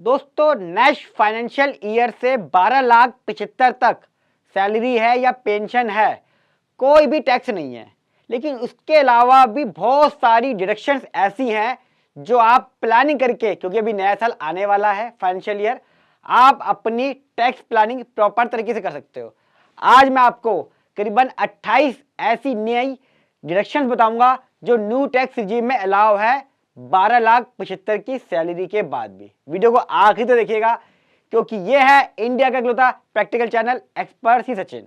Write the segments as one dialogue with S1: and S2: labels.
S1: दोस्तों next financial year से 12,75,000 तक सैलरी है या पेंशन है, कोई भी टैक्स नहीं है। लेकिन उसके अलावा भी बहुत सारी डिडक्शंस ऐसी हैं जो आप प्लानिंग करके, क्योंकि अभी नया साल आने वाला है फाइनेंशियल ईयर, आप अपनी टैक्स प्लानिंग प्रॉपर तरीके से कर सकते हो। आज मैं आपको करीबन 28 ऐसी नई डिडक्शंस बताऊंगा जो न्यू टैक्स रिजीम में अलाउ है 12,75,000 की सैलरी के बाद भी। वीडियो को आखिर तक देखिएगा क्योंकि ये है इंडिया का इकलौता प्रैक्टिकल चैनल एक्सपर्ट सी सचिन।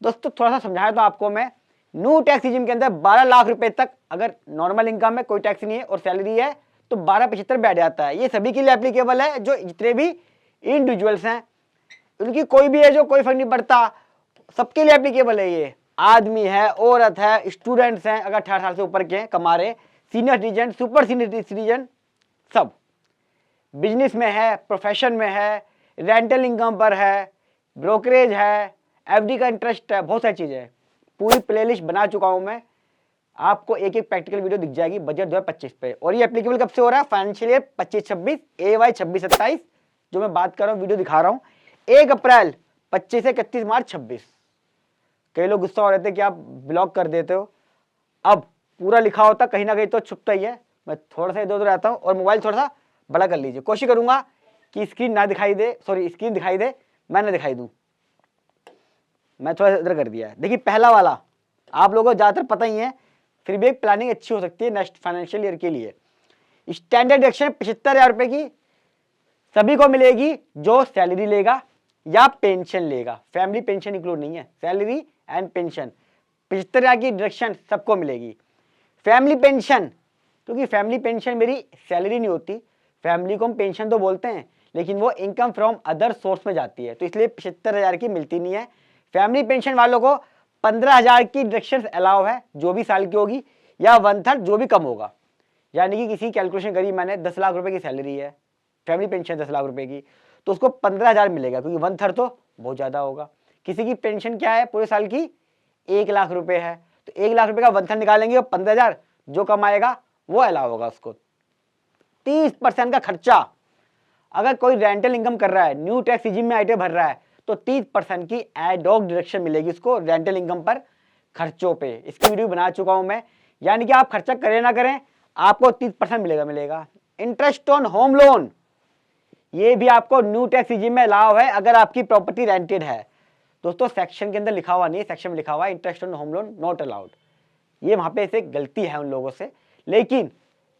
S1: दोस्तों थोड़ा सा समझाया तो आपको मैं, न्यू टैक्स रिजीम के अंदर 12 लाख रुपए तक अगर नॉर्मल इनकम में कोई टैक्स नहीं है और सैलरी है तो 12,75,000 बैठ जाता है। ये सभी के लिए एप्लीकेबल है, जो जितने भी इंडिविजुअल्स हैं उनकी कोई भी है जो कोई फर्क नहीं पड़ता, सबके लिए एप्लीकेबल है। ये आदमी है, औरत है, स्टूडेंट्स हैं अगर 18 साल से ऊपर के कमा रहे, senior citizen, super senior citizen, सब बिजनेस में है, प्रोफेशन में है, रेंटल इनकम पर है, ब्रोकरेज है, एफडी का इंटरेस्ट है, बहुत सारी चीजें हैं। पूरी प्लेलिस्ट बना चुका हूं मैं, आपको एक एक प्रैक्टिकल वीडियो दिख जाएगी बजट 2025 पे। और ये एप्लीकेबल कब से हो रहा है? फाइनेंशियल ईयर 25-26, AY 26-27 जो मैं बात कर रहा हूँ, वीडियो दिखा रहा हूँ, 1 अप्रैल 25 से 31 मार्च 26। कई लोग गुस्सा हो रहे थे कि आप ब्लॉक कर देते हो, अब पूरा लिखा होता कहीं ना कहीं तो छुपता ही है। मैं थोड़ा सा इधर उधर रहता हूँ और मोबाइल थोड़ा सा बड़ा कर लीजिए, कोशिश करूंगा कि स्क्रीन ना दिखाई दे, सॉरी स्क्रीन दिखाई दे, मैं ना दिखाई दूं। मैं थोड़ा इधर कर दिया है। देखिए पहला वाला आप लोगों को ज्यादातर पता ही है, फिर भी एक प्लानिंग अच्छी हो सकती है नेक्स्ट फाइनेंशियल ईयर के लिए। स्टैंडर्ड डिडक्शन 75,000 रुपए की सभी को मिलेगी जो सैलरी लेगा या पेंशन लेगा। फैमिली पेंशन इंक्लूड नहीं है, सैलरी एंड पेंशन 75,000 की डिडक्शन सबको मिलेगी। फैमिली पेंशन, क्योंकि फैमिली पेंशन मेरी सैलरी नहीं होती, फैमिली को हम पेंशन तो बोलते हैं लेकिन वो इनकम फ्रॉम अदर सोर्स में जाती है, तो इसलिए 75,000 की मिलती नहीं है। फैमिली पेंशन वालों को 15,000 की डिडक्शन अलाउ है, जो भी साल की होगी, या 1/3 जो भी कम होगा। यानी कि किसी कैलकुलेशन करी मैंने, 10 लाख रुपए की सैलरी है, फैमिली पेंशन 10 लाख रुपए की, तो उसको 15,000 मिलेगा, क्योंकि 1/3 तो बहुत ज्यादा होगा। किसी की पेंशन क्या है पूरे साल की? 1 लाख रुपए है, तो 1 लाख रुपए का 1/3 निकालेंगे और 15,000 जो कमाएगा वो अलाउ होगा उसको। 30% का खर्चा, अगर कोई रेंटल इनकम कर रहा है, न्यू टैक्स रिजीम में आइटम भर रहा है, तो 30% की एडॉक डिडक्शन मिलेगी उसको रेंटल इनकम पर खर्चों पे। इसकी वीडियो बना चुका हूं मैं, यानी कि आप खर्चा करें ना करें आपको 30% मिलेगा। इंटरेस्ट ऑन होम लोन, ये भी आपको न्यू टैक्स रिजीम में अलाउ है अगर आपकी प्रॉपर्टी रेंटेड है। दोस्तों सेक्शन के अंदर लिखा हुआ नहीं है, सेक्शन में लिखा हुआ है interest on home loan not allowed, ये वहां पे से गलती है उन लोगों से। लेकिन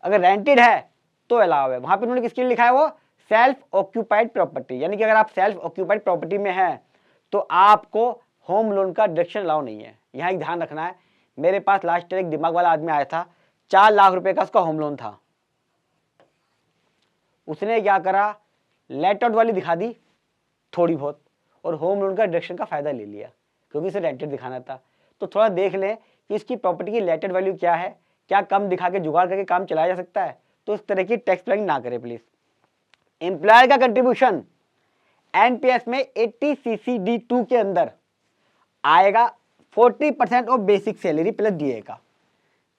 S1: अगर रेंटेड है तो अलाउ है। वहां पे उन्होंने किसके लिए लिखा है? वो सेल्फ ऑक्यूपाइड प्रॉपर्टी, यानी कि अगर आप सेल्फ ऑक्यूपाइड प्रॉपर्टी में हैं तो आपको होम लोन का डिडक्शन अलाउ नहीं है। यहाँ एक ध्यान रखना है, मेरे पास लास्ट ईयर एक दिमाग वाला आदमी आया था, 4 लाख रुपए का उसका होम लोन था। उसने क्या करा, लेट आउट वाली दिखा दी थोड़ी बहुत और होम लोन का डिडक्शन का फायदा ले लिया, क्योंकि इसे रेंटेड दिखाना था। तो थोड़ा देख लें कि इसकी प्रॉपर्टी की लेटेड वैल्यू क्या है, क्या कम दिखा के जुगाड़ करके काम चलाया जा सकता है। तो इस तरह की टैक्स प्लानिंग ना करें प्लीज। एम्प्लॉयर का कंट्रीब्यूशन एनपीएस में 80 CCD2 के अंदर आएगा 40% of basic salary plus DA का,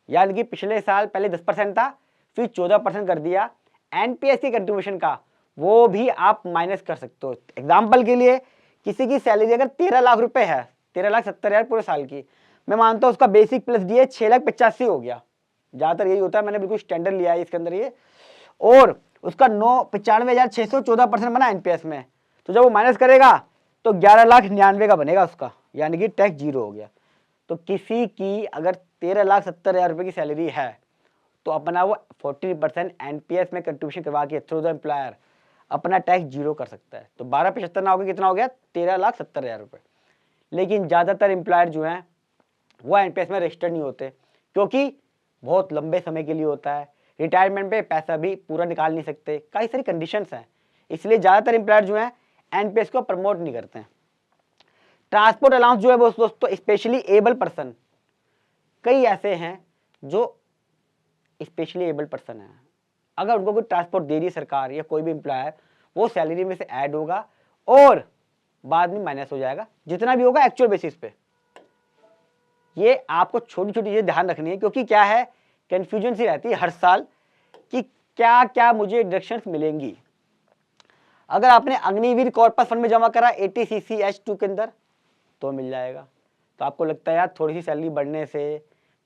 S1: यानी कि पिछले साल पहले 10% था, फिर 14% कर दिया। एनपीएस की कंट्रीब्यूशन का वो भी आप माइनस कर सकते हो। एग्जाम्पल के लिए किसी की सैलरी अगर 13 लाख रुपए है, 13,70,000 पूरे साल की, मैं मानता हूं उसका बेसिक प्लस डीए 6,85,000 हो गया, ज्यादातर यही होता है, मैंने बिल्कुल स्टैंडर्ड लिया है इसके अंदर ये, और उसका 95,600 14% बना एनपीएस में, तो जब वो माइनस करेगा तो 11,99,000 का बनेगा उसका, यानी कि टैक्स जीरो हो गया। तो किसी की अगर 13,70,000 रुपए की सैलरी है तो अपना वो 40% एनपीएस में कंट्रीब्यूशन करवा के थ्रू द एम्प्लॉयर अपना टैक्स जीरो कर सकता है। तो 12,75 ना हो गया, कितना हो गया? 13,70,000 रुपए। लेकिन ज्यादातर एम्प्लॉयर जो हैं वो एनपीएस में रजिस्टर्ड नहीं होते, क्योंकि बहुत लंबे समय के लिए होता है, रिटायरमेंट पे पैसा भी पूरा निकाल नहीं सकते, कई सारी कंडीशंस हैं, इसलिए ज्यादातर एम्प्लॉयर जो हैं एनपीएस को प्रमोट नहीं करते हैं। ट्रांसपोर्ट अलाउंस जो है वो दोस्तों स्पेशली एबल पर्सन, कई ऐसे हैं जो स्पेशली एबल पर्सन है, अगर उनको कोई ट्रांसपोर्ट दे रही है सरकार या कोई भी एम्प्लॉयर, वो सैलरी में से ऐड होगा और बाद में माइनस हो जाएगा, जितना भी होगा एक्चुअल बेसिस पे। ये आपको छोटी छोटी चीजें ध्यान रखनी है, क्योंकि क्या है कंफ्यूजन सी रहती है हर साल कि क्या क्या मुझे डिडक्शंस मिलेंगी। अगर आपने अग्निवीर कॉर्पस फंड में जमा करा 80CCH2 के अंदर तो मिल जाएगा। तो आपको लगता है यार थोड़ी सी सैलरी बढ़ने से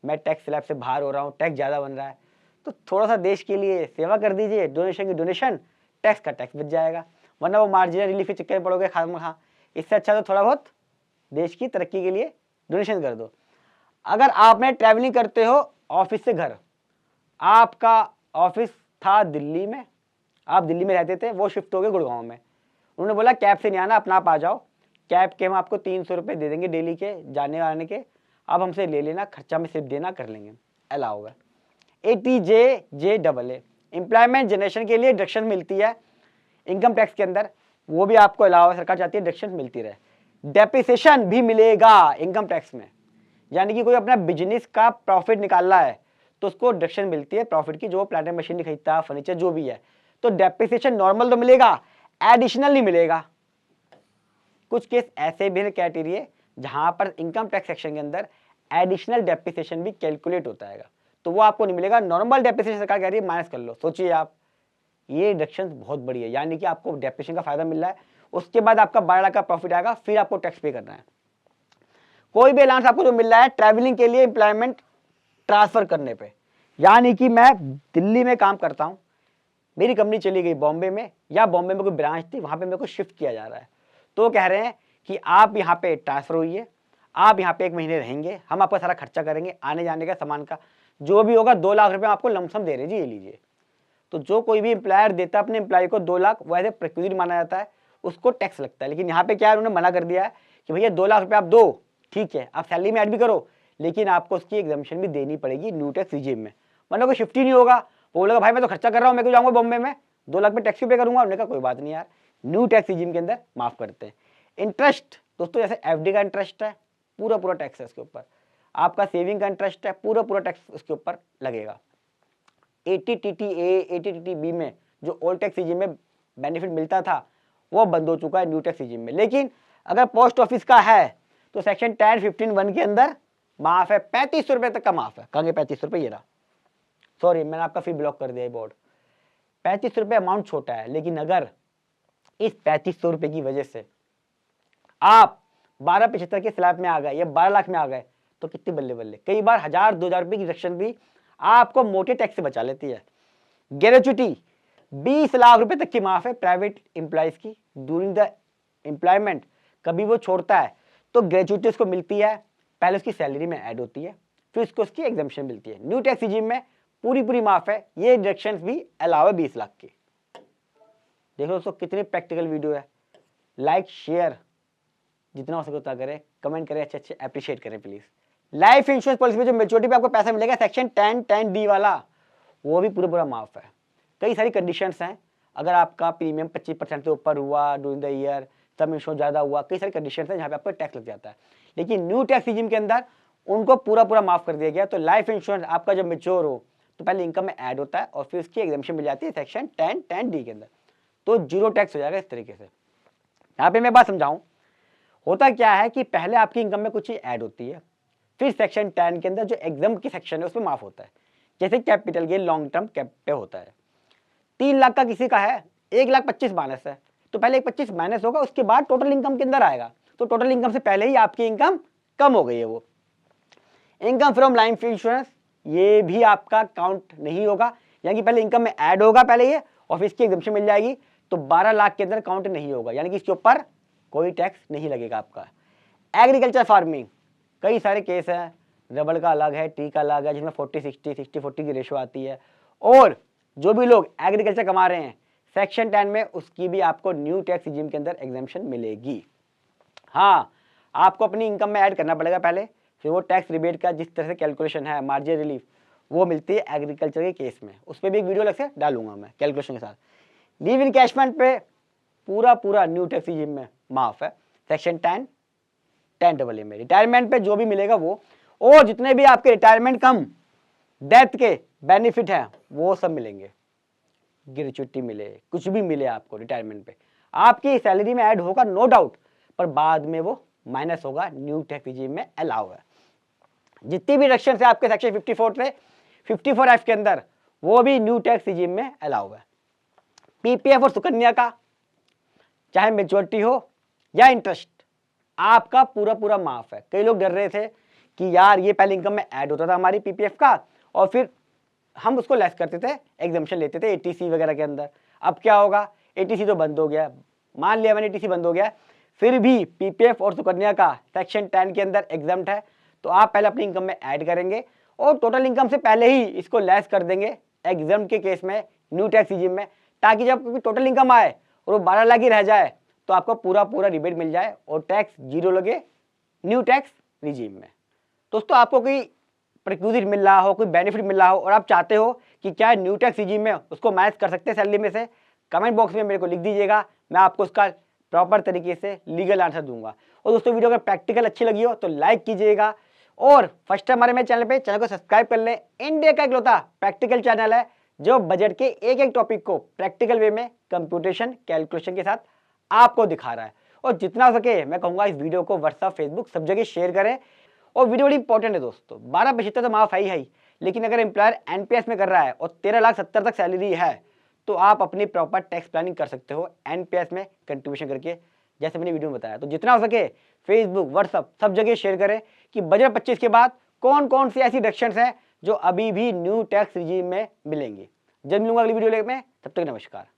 S1: मैं टैक्स स्लैब से बाहर हो रहा हूँ, टैक्स ज़्यादा बन रहा है, तो थोड़ा सा देश के लिए सेवा कर दीजिए, डोनेशन की डोनेशन, टैक्स का टैक्स बच जाएगा, वरना वो मार्जिनल रिलीफ के चक्कर में पड़ोगे खामखा। इससे अच्छा तो थोड़ा बहुत देश की तरक्की के लिए डोनेशन कर दो। अगर आपने ट्रैवलिंग करते हो ऑफिस से घर, आपका ऑफिस था दिल्ली में, आप दिल्ली में रहते थे, वो शिफ्ट हो गए गुड़गांव में, उन्होंने बोला कैब से नहीं आना, अपना आप आ जाओ, कैब के हम आपको 300 रुपये दे देंगे डेली के जाने आने के, आप हमसे ले लेना, खर्चा में सिर्फ देना, कर लेंगे, अलाउ है। 80JJAA एम्प्लॉयमेंट जनरेशन के लिए डिडक्शन मिलती है इनकम टैक्स के अंदर, वो भी आपको अलाउ है, सरकार चाहती है डिडक्शन मिलती रहे। डेप्रिसिएशन भी मिलेगा इनकम टैक्स में, यानी कि कोई अपना बिजनेस का प्रॉफिट निकाल रहा है तो उसको डिडक्शन मिलती है प्रॉफिट की, जो प्लांट एंड मशीनरी खरीदता है, फर्नीचर जो भी है। तो डेप्रिसिएशन नॉर्मल तो मिलेगा, एडिशनल नहीं मिलेगा। कुछ केस ऐसे भी क्राइटेरिया जहां पर इनकम टैक्स सेक्शन के अंदर एडिशनल डेप्रिसिएशन भी कैलकुलेट होता है, तो वो आपको नहीं मिलेगा। नॉर्मल डेप्रिसिएशन सरकार कह रही है माइनस कर लो। सोचिए आप, ये डिडक्शन बहुत बड़ी है, यानी कि आपको डेप्रिसिएशन का फायदा मिल रहा है, उसके बाद आपका 12 लाख का प्रॉफिट आएगा, फिर आपको टैक्स पे करना है। कोई भी अलाउंस आपको जो मिल रहा है ट्रैवलिंग के लिए एम्प्लॉयमेंट ट्रांसफर करने पे, यानी कि मैं दिल्ली में काम करता हूं, मेरी कंपनी चली गई बॉम्बे में, या बॉम्बे में कोई ब्रांच थी, वहां पे मेरे को शिफ्ट किया जा रहा है, तो कह रहे हैं कि आप यहाँ पे ट्रांसफर हुई, आप यहाँ पे 1 महीने रहेंगे, हम आपका सारा खर्चा करेंगे, आने जाने का सामान का जो भी होगा 2 लाख रुपए आपको लमसम दे रहे जी, ये लीजिए। तो जो कोई भी एम्प्लॉयर देता है अपने एम्प्लॉय को 2 लाख, वैसे प्रक्यूरी माना जाता है, उसको टैक्स लगता है। लेकिन यहाँ पे क्या है, उन्होंने मना कर दिया है कि भैया 2 लाख रुपए आप दो, ठीक है, आप सैलरी में ऐड भी करो, लेकिन आपको उसकी एग्जम्पशन भी देनी पड़ेगी न्यू टैक्स रिजीम में, वरना कोई शिफ्ट ही नहीं होगा। वो बोलेगा भाई मैं तो खर्चा कर रहा हूँ, मैं क्यों जाऊँगा बॉम्बे में, 2 लाख में टैक्स भी पे करूंगा। हमने कहा कोई बात नहीं यार, न्यू टैक्स रिजीम के अंदर माफ करते हैं। इंटरेस्ट दोस्तों, जैसे एफडी का इंटरेस्ट है, पूरा पूरा टैक्स है इसके ऊपर, आपका सेविंग का इंटरेस्ट है, पूरा पूरा टैक्स उसके ऊपर लगेगा। 80TTA 80TTB में जो ओल्ड टैक्स रिजीम में बेनिफिट मिलता था वो बंद हो चुका है न्यू टैक्स रिजीम में। लेकिन अगर पोस्ट ऑफिस का है तो सेक्शन 10(15)(1) के अंदर माफ है, 3500 रुपए तक का माफ है। कहेंगे 3500 रुपए, ये रहा, सॉरी मैंने आपका फी ब्लॉक कर दिया बोर्ड। 3500 रुपए अमाउंट छोटा है, लेकिन अगर इस 3500 रुपए की वजह से आप 1275 के स्लैब में आ गए या 12 लाख में आ गए तो कितनी बल्ले बल्ले, कई बार 1000-2000 रुपए की डिडक्शन भी आपको मोटे टैक्स से बचा लेती है। ग्रेच्युटी 20 लाख रुपए तक की माफ है प्राइवेट एम्प्लॉइज की ड्यूरिंग द एम्प्लॉयमेंट। कभी वो छोड़ता है तो ग्रेच्युटी उसको मिलती है, पहले उसकी सैलरी में ऐड होती है, फिर उसको उसकी एग्जम्पशन मिलती है। न्यू टैक्स रिजीम में पूरी पूरी माफ है, ये डिडक्शंस भी अलाउ है 20 लाख की। देखो दोस्तों कितनी प्रैक्टिकल वीडियो है। लाइक शेयर जितना हो सके उतना करें, कमेंट करें, अच्छे अच्छे अप्रिशिएट करें प्लीज। लाइफ इंश्योरेंस पॉलिसी में जो मेच्योरिटी पे आपको पैसा मिलेगा सेक्शन 10(10)(d) वाला, वो भी पूरा पूरा माफ है। कई सारी कंडीशंस हैं, अगर आपका प्रीमियम 25% से ऊपर हुआ during the year, some insurance ज्यादा हुआ, कई सारी कंडीशंस हैं जहाँ पे आपको टैक्स लग जाता है। लेकिन न्यू टैक्स रिजीम के अंदर उनको पूरा पूरा माफ कर दिया गया। तो लाइफ इंश्योरेंस आपका जब मेच्योर हो तो पहले इनकम में ऐड होता है और फिर उसकी एग्जम्पशन मिल जाती है सेक्शन 10(10)(d) के अंदर, तो 0 टैक्स हो जाएगा इस तरीके से। यहाँ पे मैं बात समझाऊं, होता क्या है कि पहले आपकी इनकम में कुछ ऐड होती है, फिर सेक्शन 10 के अंदर जो एग्जाम की सेक्शन है उसमें माफ होता है। जैसे capital gain long term cap पे होता है, 3 लाख का किसी का है, 1,25,000 माइनस है, तो पहले 1,25,000 माइनस होगा, उसके बाद टोटल इनकम के अंदर आएगा। तो टोटल इनकम से पहले ही आपकी इनकम कम हो गई है। वो इनकम फ्रॉम लाइफ इंश्योरेंस ये भी आपका काउंट नहीं होगा, यानी कि पहले इनकम में ऐड होगा पहले ये, और फिर इसकी एग्जम्पशन मिल जाएगी, तो 12 लाख के अंदर काउंट नहीं होगा, यानी कि इसके ऊपर कोई टैक्स नहीं लगेगा आपका। एग्रीकल्चर फार्मिंग कई सारे केस हैं, रबड़ का अलग है, टी का अलग है, जिसमें 40-60 60-40 की रेशो आती है। और जो भी लोग एग्रीकल्चर कमा रहे हैं सेक्शन 10 में, उसकी भी आपको न्यू टैक्स रिजीम के अंदर एग्जम्पशन मिलेगी। हाँ, आपको अपनी इनकम में ऐड करना पड़ेगा पहले, फिर वो टैक्स रिबेट का जिस तरह से कैलकुलेशन है, मार्जिन रिलीफ, वो मिलती है एग्रीकल्चर के केस में। उस पर भी एक वीडियो अलग से डालूंगा मैं कैलकुलेशन के साथ। लीव इनकैशमेंट पे पूरा पूरा न्यू टैक्स रिजीम में माफ है सेक्शन 10(10)(a) में। रिटायरमेंट पे जो भी मिलेगा वो, और जितने भी आपके रिटायरमेंट कम डेथ के बेनिफिट है वो सब मिलेंगे। ग्रेच्युटी मिले, कुछ भी मिले आपको रिटायरमेंट पे, आपकी सैलरी में ऐड होगा नो डाउट, पर बाद में वो माइनस होगा, न्यू टैक्स रिजीम में अलाउ है। जितनी भी डिडक्शन है आपके सेक्शन 54 से 54F के अंदर, वो भी न्यू टैक्स रिजीम में अलाउ है। पीपीएफ और सुकन्या का चाहे मेच्योरिटी हो या इंटरेस्ट, आपका पूरा पूरा माफ है। कई लोग डर रहे थे कि यार ये पहले इनकम में ऐड होता था हमारी पीपीएफ का और फिर हम उसको लेस करते थे, एग्जम्पशन लेते थे एटीसी वगैरह के अंदर। अब क्या होगा, एटीसी तो बंद हो गया, मान लिया मैंने एटीसी बंद हो गया, फिर भी पीपीएफ और सुकन्या का सेक्शन 10 के अंदर एग्जम्प्ट है, तो आप पहले अपनी इनकम में ऐड करेंगे और टोटल इनकम से पहले ही इसको लेस कर देंगे एग्जम्प्ट के केस में, न्यू टैक्स रिजीम में, ताकि जब टोटल इनकम आए और वो 12 लाख ही रह जाए तो आपको पूरा पूरा रिबेट मिल जाए और टैक्स जीरो लगे न्यू टैक्स रिजीम में। दोस्तों, आपको कोई प्रिक्विजिट मिल रहा हो, कोई बेनिफिट मिल रहा हो और आप चाहते हो कि क्या न्यू टैक्स रिजीम में उसको मैच कर सकते हैं सैलरी में से, कमेंट बॉक्स में मेरे को लिख दीजिएगा, मैं आपको उसका प्रॉपर तरीके से लीगल आंसर दूंगा। और दोस्तों, वीडियो अगर प्रैक्टिकल अच्छी लगी हो तो लाइक कीजिएगा और फर्स्ट टाइम हमारे मेरे चैनल को सब्सक्राइब कर लें। इंडिया का इकलौता प्रैक्टिकल चैनल है जो बजट के एक एक टॉपिक को प्रैक्टिकल वे में कंप्यूटेशन कैलकुलेशन के साथ आपको दिखा रहा है। और जितना हो सके मैं कहूँगा इस वीडियो को व्हाट्सएप फेसबुक सब जगह शेयर करें। और वीडियो बड़ी इंपॉर्टेंट है दोस्तों, 12% तो माफ है ही, लेकिन अगर एम्प्लॉयर एनपीएस में कर रहा है और 13,70,000 तक सैलरी है तो आप अपनी प्रॉपर टैक्स प्लानिंग कर सकते हो एनपीएस में कंट्रीब्यूशन करके, जैसे मैंने वीडियो में बताया। तो जितना हो सके फेसबुक व्हाट्सएप सब जगह शेयर करें कि बजट 25 के बाद कौन कौन सी ऐसी डिडक्शंस हैं जो अभी भी न्यू टैक्स रिजीम में मिलेंगी। जल्द मिलूंगा अगली वीडियो में, तब तक नमस्कार।